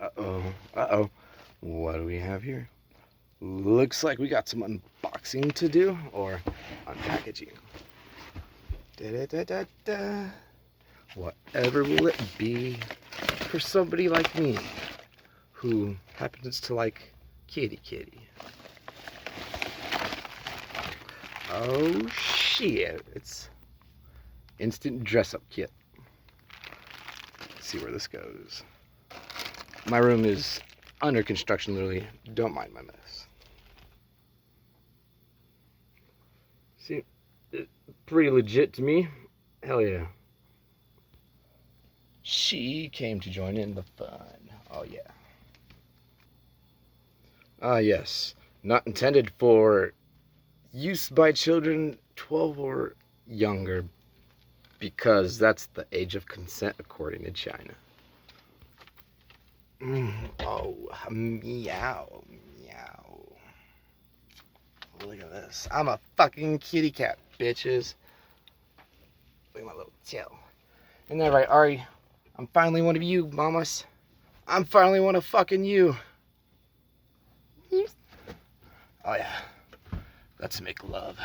Uh-oh. Uh-oh. What do we have here? Looks like we got some unboxing to do, or unpackaging. Da-da-da-da-da. Whatever will it be for somebody like me, who happens to like kitty. Oh shit, it's instant dress-up kit. Let's see where this goes. My room is under construction, literally. Don't mind my mess. See, it's pretty legit to me. Hell yeah. She came to join in the fun. Oh yeah. Ah yes, not intended for use by children 12 or younger, because that's the age of consent according to China. Oh, meow, meow. Look at this. I'm a fucking kitty cat, bitches. Look at my little tail. Isn't that right, Ari? I'm finally one of you, mamas. I'm finally one of fucking you. Oh yeah. Let's make love.